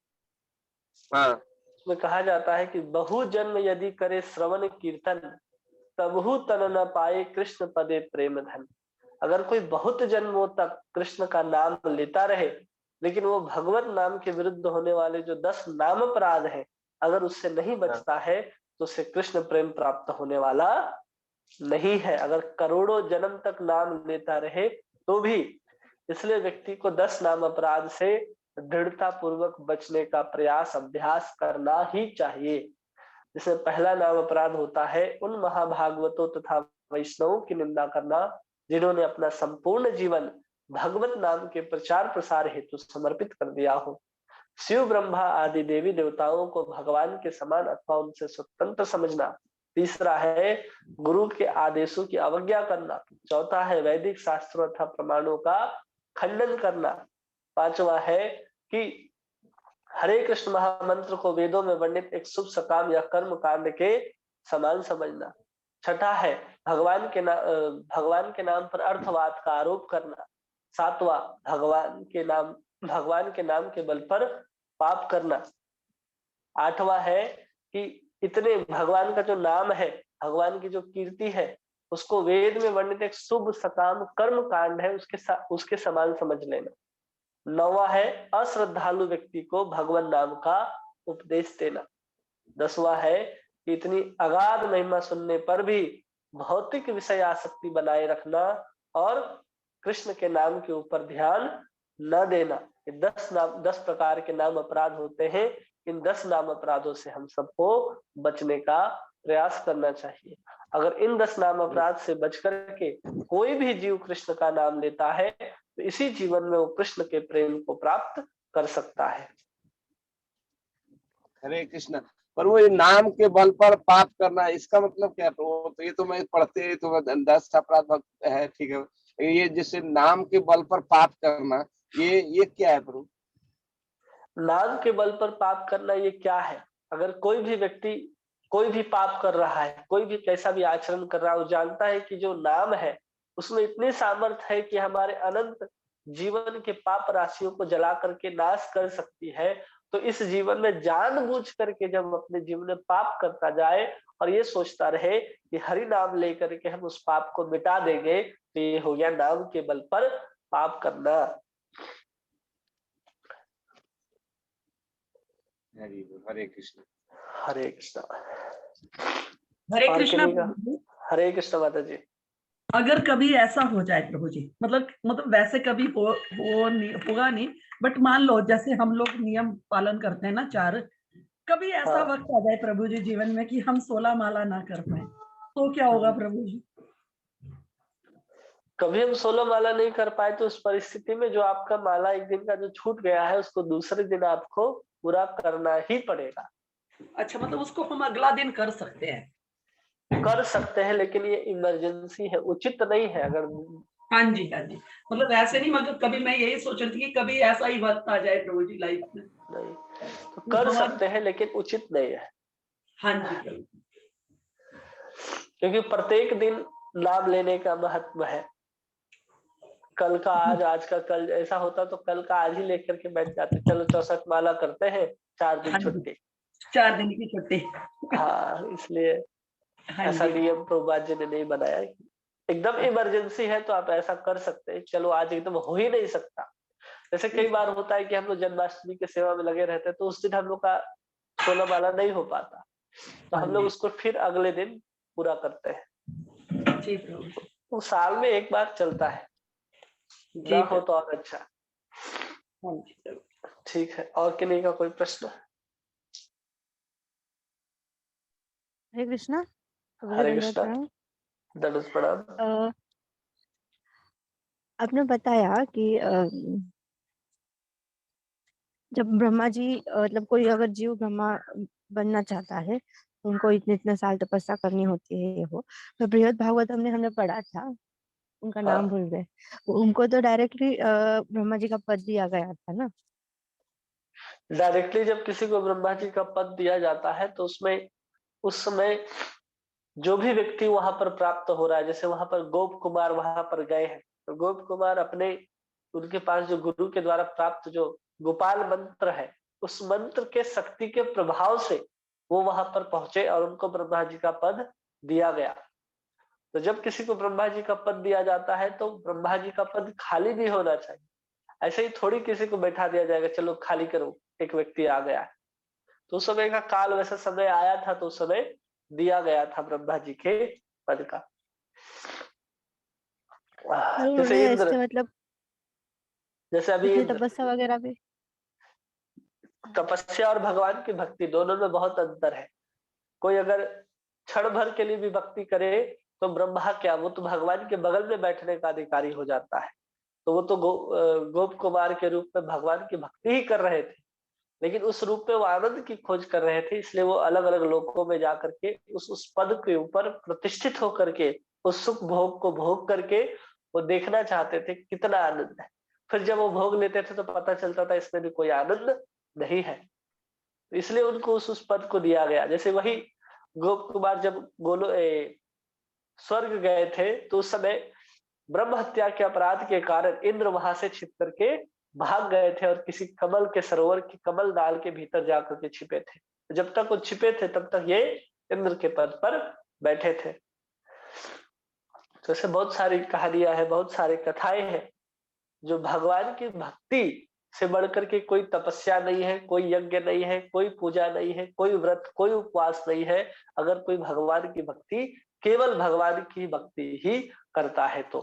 हाँ उसमें कहा जाता है कि बहु जन्म यदि करे श्रवण कीर्तन, तबहु तन न पाए कृष्ण पदे प्रेम धन। अगर कोई बहुत जन्मों तक कृष्ण का नाम लेता रहे, लेकिन वो भगवत नाम के विरुद्ध होने वाले जो 10 नाम अपराध है, अगर उससे नहीं बचता है तो उसे कृष्ण प्रेम प्राप्त होने वाला नहीं है। अगर करोड़ों जन्म तक नाम लेता रहे तो भी। इसलिए व्यक्ति को 10 नाम अपराध से दृढ़ता पूर्वक बचने का प्रयास, अभ्यास करना ही चाहिए। जिसमें पहला नाम अपराध होता है उन महाभागवतों तथा वैष्णवों की निंदा करना जिन्होंने अपना संपूर्ण जीवन भगवत नाम के प्रचार प्रसार हेतु समर्पित कर दिया हो। शिव ब्रह्मा आदि देवी देवताओं को भगवान के समान अथवा उनसे स्वतंत्र समझना। तीसरा है गुरु के आदेशों की अवज्ञा करना। चौथा है वैदिक शास्त्रों तथा प्रमाणों का खंडन करना। पांचवा है कि हरे कृष्ण महामंत्र को वेदों में वर्णित एक शुभ सकाम या कर्म कांड के समान समझना। छठा है भगवान के नाम पर अर्थवाद का आरोप करना। सातवां भगवान के नाम के बल पर पाप करना। आठवां है कि इतने भगवान का जो नाम है, भगवान की जो कीर्ति है, उसको वेद में वर्णित एक शुभ सकाम कर्म कांड है उसके समान समझ लेना। नौवां है अश्रद्धालु व्यक्ति को भगवान नाम का उपदेश देना। 10वां है कि इतनी अगाध महिमा सुनने पर भी भौतिक विषय आसक्ति बनाए रखना और कृष्ण के नाम के ऊपर ध्यान न देना। ये 10 प्रकार के नाम अपराध होते हैं। इन 10 नाम अपराधों से हम सबको बचने का प्रयास करना चाहिए। अगर इन 10 नाम अपराध से बच करके कोई भी जीव कृष्ण का नाम लेता है तो इसी जीवन में वो कृष्ण के प्रेम को प्राप्त कर सकता है। हरे कृष्णा। पर वो नाम के बल पर पाप करना, इसका मतलब क्या? तो ये तो मैं पढ़ते तो 10 अपराध है, ठीक है। ये जैसे नाम के बल पर पाप करना, ये क्या है प्रभु? नाम के बल पर पाप करना ये क्या है? अगर कोई भी व्यक्ति कोई भी पाप कर रहा है, कोई भी कैसा भी आचरण कर रहा है, वो जानता है कि जो नाम है उसमें इतनी सामर्थ्य है कि हमारे अनंत जीवन के पाप राशियों को जला करके नाश कर सकती है। तो इस जीवन में जानबूझ करके जब अपने जीवन में पाप करता जाए और ये सोचता रहे कि हरि नाम लेकर के हम उस पाप को मिटा देंगे, तो ये हो गया नाम के बल पर पाप करना। हरे कृष्ण। हरे कृष्णा। हरे और कृष्णा किन्हीं का? प्रभु जी। हरे कृष्ण माता जी। अगर कभी ऐसा हो जाए प्रभु जी, मतलब वैसे कभी होगा नहीं, बट मान लो जैसे हम लोग नियम पालन करते हैं ना 4, कभी ऐसा हाँ। वक्त आ जाए प्रभु जी जीवन में कि हम 16 माला ना कर पाए, तो क्या होगा प्रभु जी? कभी हम 16 माला नहीं कर पाए तो उस परिस्थिति में जो आपका माला एक दिन का जो छूट गया है उसको दूसरे दिन आपको पूरा करना ही पड़ेगा। अच्छा, मतलब उसको हम अगला दिन कर सकते हैं? कर सकते हैं, लेकिन ये इमरजेंसी है, उचित नहीं है। अगर हाँ जी, हाँ जी, मतलब ऐसे नहीं, मगर कभी मैं यही सोच रही थी कि कभी ऐसा ही वक्त आ जाए प्रभु जी लाइफ में। नहीं तो कर सकते हैं, लेकिन उचित नहीं है। हाँ जी प्रभु। क्योंकि प्रत्येक दिन नाम लेने का महत्व है। कल का आज, आज का कल, ऐसा होता तो कल का आज ही लेकर के बैठ जाते, चलो 64 माला करते हैं, 4 दिन छुट्टी। 4 दिन की छुट्टी। हाँ, इसलिए हाँ ऐसा जी। नियम प्रभुपाद जी ने नहीं बनाया। एकदम इमरजेंसी है तो आप ऐसा कर सकते हैं। चलो आज एकदम हो ही नहीं सकता, जैसे कई बार होता है कि हम लोग जन्माष्टमी की सेवा में लगे रहते हैं तो उस दिन हम लोग का 16 माला नहीं हो पाता, तो हम लोग उसको फिर अगले दिन पूरा करते हैं। जी प्रभु। वो साल में एक बार चलता है, ना हो तो और अच्छा। हाँ जी प्रभु। ठीक है, और किन्हीं का कोई प्रश्न? हरे कृष्णा प्रभु जी, हरे दंडवत कृष्णा, प्रणाम। दंडवत प्रणाम। अ, आपने बताया कि जब ब्रह्मा जी मतलब कोई अगर जीव ब्रह्मा बनना चाहता है तो उनको इतने इतने साल तपस्या करनी होती है, ये हो। तो बृहद भागवतम में हमने पढ़ा था, उनका नाम हाँ, भूल गए, उनको तो डायरेक्टली ब्रह्मा जी का पद दिया गया था ना। डायरेक्टली जब किसी को ब्रह्मा जी का पद दिया जाता है तो उसमें उस समय जो भी व्यक्ति वहां पर प्राप्त हो रहा है, जैसे वहां पर गोप कुमार वहां पर गए हैं, तो गोप कुमार अपने उनके पास जो गुरु के द्वारा प्राप्त जो गोपाल मंत्र है, उस मंत्र के शक्ति के प्रभाव से वो वहां पर पहुंचे और उनको ब्रह्मा जी का पद दिया गया। तो जब किसी को ब्रह्मा जी का पद दिया जाता है तो ब्रह्मा जी का पद खाली नहीं होना चाहिए। ऐसे ही थोड़ी किसी को बैठा दिया जाएगा, चलो खाली करो, एक व्यक्ति आ गया है। तो उस समय का काल वैसा समय आया था, तो उस समय दिया गया था ब्रह्मा जी के पद का। और उन्होंने जैसे इंद्र, ऐसे मतलब जैसे अभी इतनी इंद्र, तपस्या वगैरह भी। तपस्या और भगवान की भक्ति दोनों में बहुत अंतर है। कोई अगर क्षण भर के लिए भी भक्ति करे तो ब्रह्मा क्या, वो तो भगवान के बगल में बैठने का अधिकारी हो जाता है। तो वो तो गोप कुमार के रूप में भगवान की भक्ति ही कर रहे थे, लेकिन उस रूप में वो आनंद की खोज कर रहे थे, इसलिए वो अलग अलग लोकों में जाकर के उस पद के ऊपर प्रतिष्ठित होकर के उस सुख भोग को भोग करके वो देखना चाहते थे कितना आनंद है। फिर जब वो भोग लेते थे तो पता चलता था इसमें भी कोई आनंद नहीं है, इसलिए उनको उस पद को दिया गया। जैसे वही गोप कुमार जब स्वर्ग गए थे तो उस समय ब्रह्म हत्या के अपराध के कारण इंद्र वहां से छिप करके भाग गए थे और किसी कमल के सरोवर के कमल दाल के भीतर जाकर के छिपे थे। जब तक वो छिपे थे तब तक ये इंद्र के पद पर बैठे थे। तो ऐसे बहुत सारी कहानियां हैं, बहुत सारी कथाएं हैं। जो भगवान की भक्ति से बढ़कर के कोई तपस्या नहीं है, कोई यज्ञ नहीं है, कोई पूजा नहीं है, कोई व्रत, कोई उपवास नहीं है। अगर कोई भगवान की भक्ति, केवल भगवान की भक्ति ही करता है तो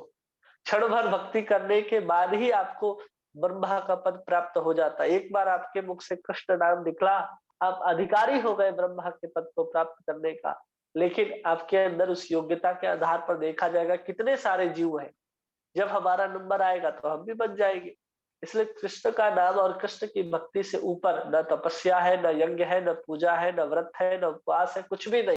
क्षण भर भक्ति करने के बाद ही आपको ब्रह्मा का पद प्राप्त हो जाता है। एक बार आपके मुख से कृष्ण नाम निकला, आप अधिकारी हो गए ब्रह्मा के पद को प्राप्त करने का। लेकिन आपके अंदर उस योग्यता के आधार पर देखा जाएगा कितने सारे जीव हैं, जब हमारा नंबर आएगा तो हम भी बन जाएंगे। इसलिए कृष्ण का नाम और कृष्ण की भक्ति से ऊपर न तपस्या है, न यज्ञ है, न पूजा है, न व्रत है, न उपवास है, कुछ भी नहीं।